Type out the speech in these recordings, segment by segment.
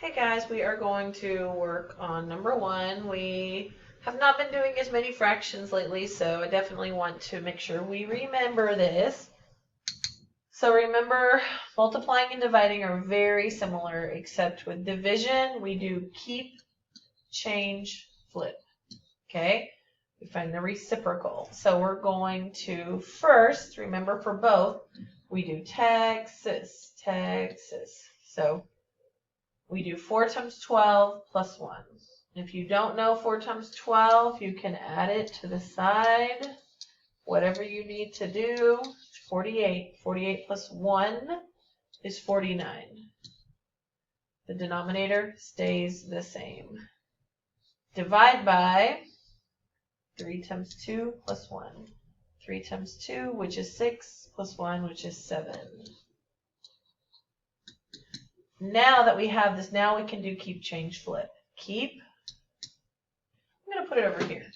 Hey guys, we are going to work on number 1. We have not been doing as many fractions lately, so I definitely want to make sure we remember this. So remember, multiplying and dividing are very similar, except with division, we do keep, change, flip. Okay? We find the reciprocal. So we're going to first, remember for both, we do Texas. So we do 4 times 12 plus 1. If you don't know 4 times 12, you can add it to the side. Whatever you need to do. It's 48. 48 plus 1 is 49. The denominator stays the same. Divide by 3 times 2 plus 1. 3 times 2, which is 6, plus 1, which is 7. Now that we have this, now we can do keep, change, flip. Keep. I'm going to put it over here.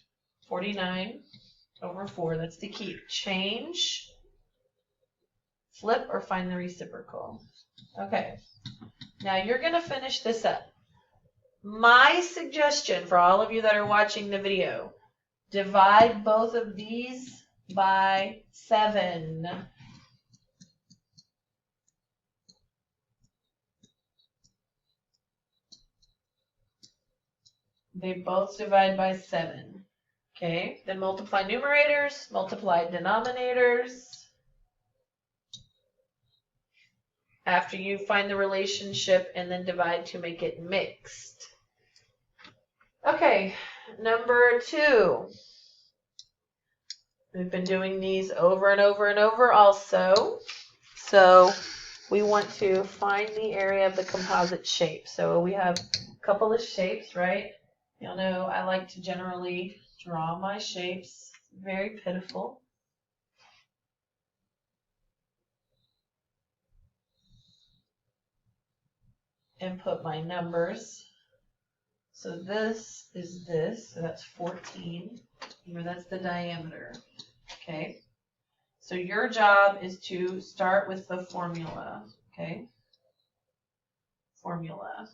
49 over 4. That's the keep. Change. Flip or find the reciprocal. Okay. Now you're going to finish this up. My suggestion for all of you that are watching the video, divide both of these by 7. They both divide by 7. Okay, then multiply numerators, multiply denominators. After you find the relationship, and then divide to make it mixed. Okay, number 2. We've been doing these over and over and over also. So we want to find the area of the composite shape. So we have a couple of shapes, right? Y'all know I like to generally draw my shapes. Very pitiful. And put my numbers. So this is this, so that's 14. Remember, that's the diameter. Okay? So your job is to start with the formula. Okay? Formula.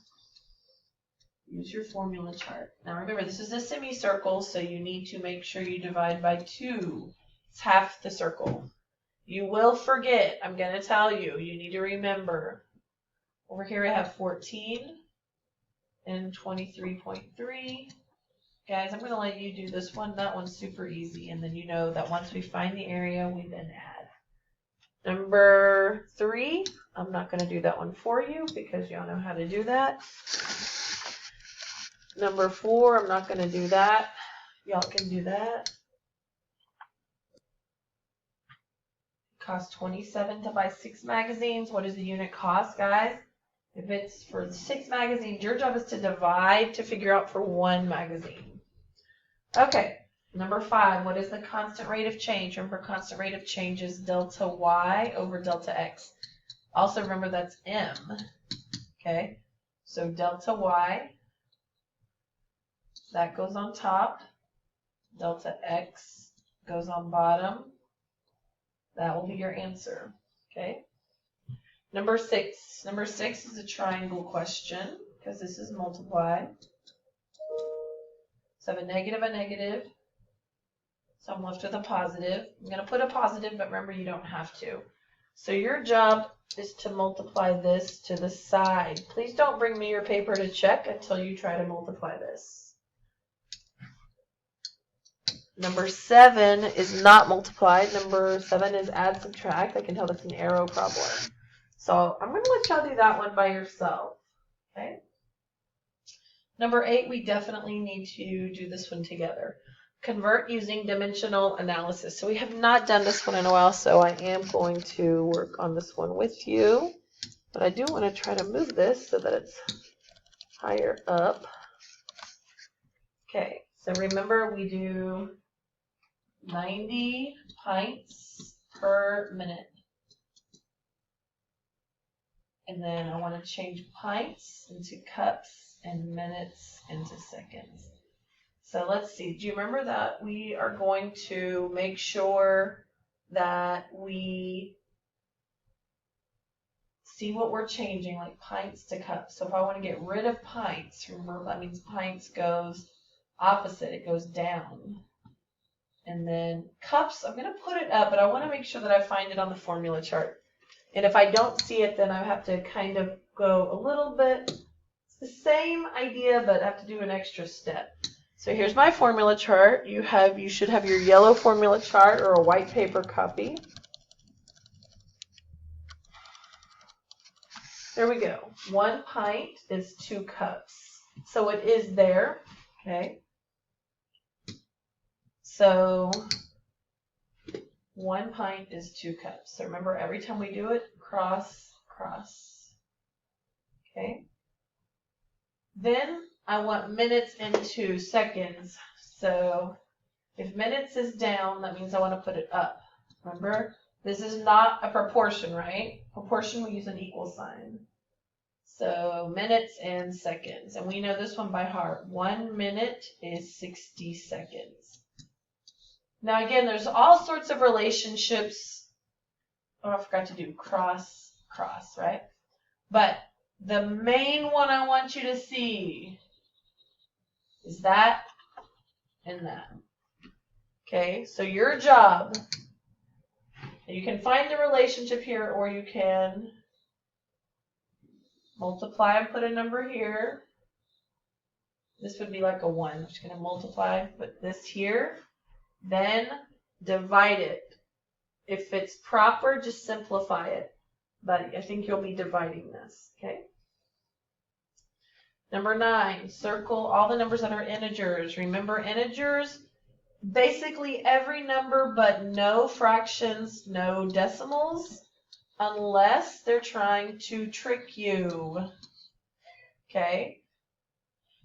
Use your formula chart. Now remember, this is a semicircle, so you need to make sure you divide by 2. It's half the circle. You will forget. I'm going to tell you. You need to remember. Over here I have 14 and 23.3. Guys, I'm going to let you do this one. That one's super easy. And then you know that once we find the area, we then add. Number 3, I'm not going to do that one for you because y'all know how to do that. Number 4, I'm not going to do that. Y'all can do that. Cost 27 to buy 6 magazines. What is the unit cost, guys? If it's for 6 magazines, your job is to divide to figure out for 1 magazine. Okay, number 5, what is the constant rate of change? Remember, constant rate of change is delta y over delta x. Also remember that's m. Okay, so delta y, that goes on top. Delta x goes on bottom. That will be your answer. Okay. Number 6. Number 6 is a triangle question because this is multiply. So I have a negative, so I'm left with a positive. I'm going to put a positive, but remember you don't have to. So your job is to multiply this to the side. Please don't bring me your paper to check until you try to multiply this. Number 7 is not multiplied. Number 7 is add, subtract. I can tell that's an arrow problem. So I'm going to let y'all do that one by yourself. Okay. Number 8, we definitely need to do this one together. Convert using dimensional analysis. So we have not done this one in a while, so I am going to work on this one with you. But I do want to try to move this so that it's higher up. Okay, so remember we do 90 pints per minute. And then I want to change pints into cups and minutes into seconds. So let's see. Do you remember that we are going to make sure that we see what we're changing, like pints to cups. So if I want to get rid of pints, remember that means pints goes opposite, it goes down. And then cups, I'm going to put it up, but I want to make sure that I find it on the formula chart. And if I don't see it, then I have to kind of go a little bit. It's the same idea, but I have to do an extra step. So here's my formula chart. You should have your yellow formula chart or a white paper copy. There we go. 1 pint is 2 cups. So it is there. Okay. So 1 pint is 2 cups. So remember, every time we do it, cross, cross. Okay. Then I want minutes into seconds. So if minutes is down, that means I want to put it up. Remember, this is not a proportion, right? Proportion, we use an equal sign. So minutes and seconds. And we know this one by heart. 1 minute is 60 seconds. Now again, there's all sorts of relationships. Oh, I forgot to do cross, cross, right? But the main one I want you to see is that and that. Okay, so your job, you can find the relationship here, or you can multiply and put a number here. This would be like a 1. I'm just going to multiply, put this here. Then divide it. If it's proper, just simplify it. But I think you'll be dividing this. Okay. Number 9, circle all the numbers that are integers. Remember, integers, basically every number but no fractions, no decimals, unless they're trying to trick you. Okay.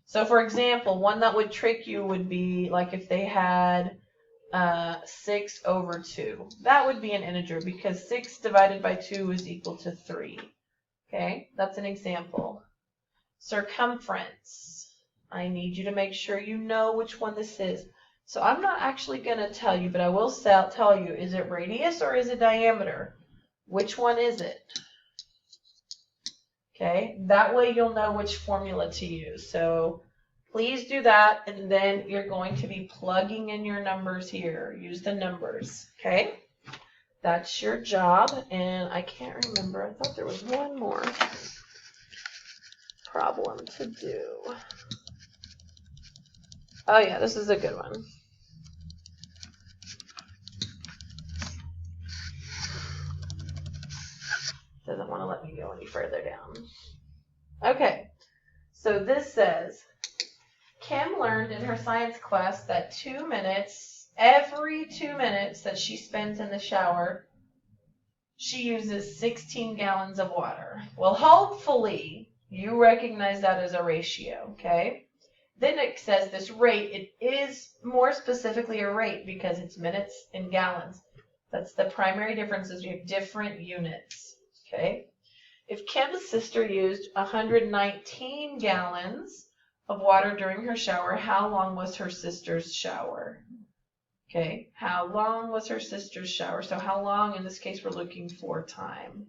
So for example, one that would trick you would be like if they had 6 over 2. That would be an integer because 6 divided by 2 is equal to 3. Okay, that's an example. Circumference. I need you to make sure you know which one this is. So I'm not actually going to tell you, but I will tell you, is it radius or is it diameter? Which one is it? Okay, that way you'll know which formula to use. So please do that, and then you're going to be plugging in your numbers here. Use the numbers, okay? That's your job, and I can't remember. I thought there was one more problem to do. Oh yeah, this is a good one. Doesn't want to let me go any further down. Okay, so this says, Kim learned in her science class that 2 minutes, every 2 minutes that she spends in the shower, she uses 16 gallons of water. Well, hopefully you recognize that as a ratio, okay? Then it says this rate, it is more specifically a rate because it's minutes and gallons. That's the primary difference, is you have different units, okay? If Kim's sister used 119 gallons of water during her shower, how long was her sister's shower? Okay, how long was her sister's shower? So how long, in this case, we're looking for time,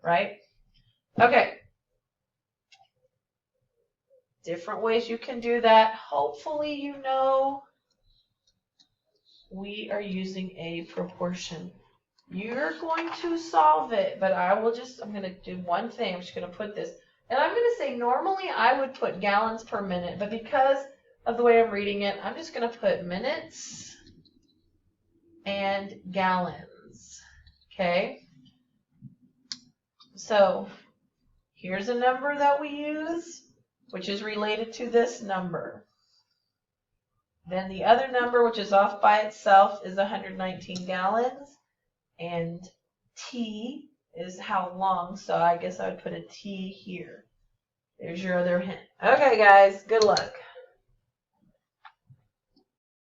right? Okay. Different ways you can do that. Hopefully you know we are using a proportion. You're going to solve it, but I'm going to do one thing. I'm just going to put this. And I'm going to say normally I would put gallons per minute, but because of the way I'm reading it, I'm just going to put minutes and gallons. Okay? So here's a number that we use, which is related to this number. Then the other number, which is off by itself, is 119 gallons. And T is how long, so I guess I would put a T here. There's your other hint. Okay, guys, good luck.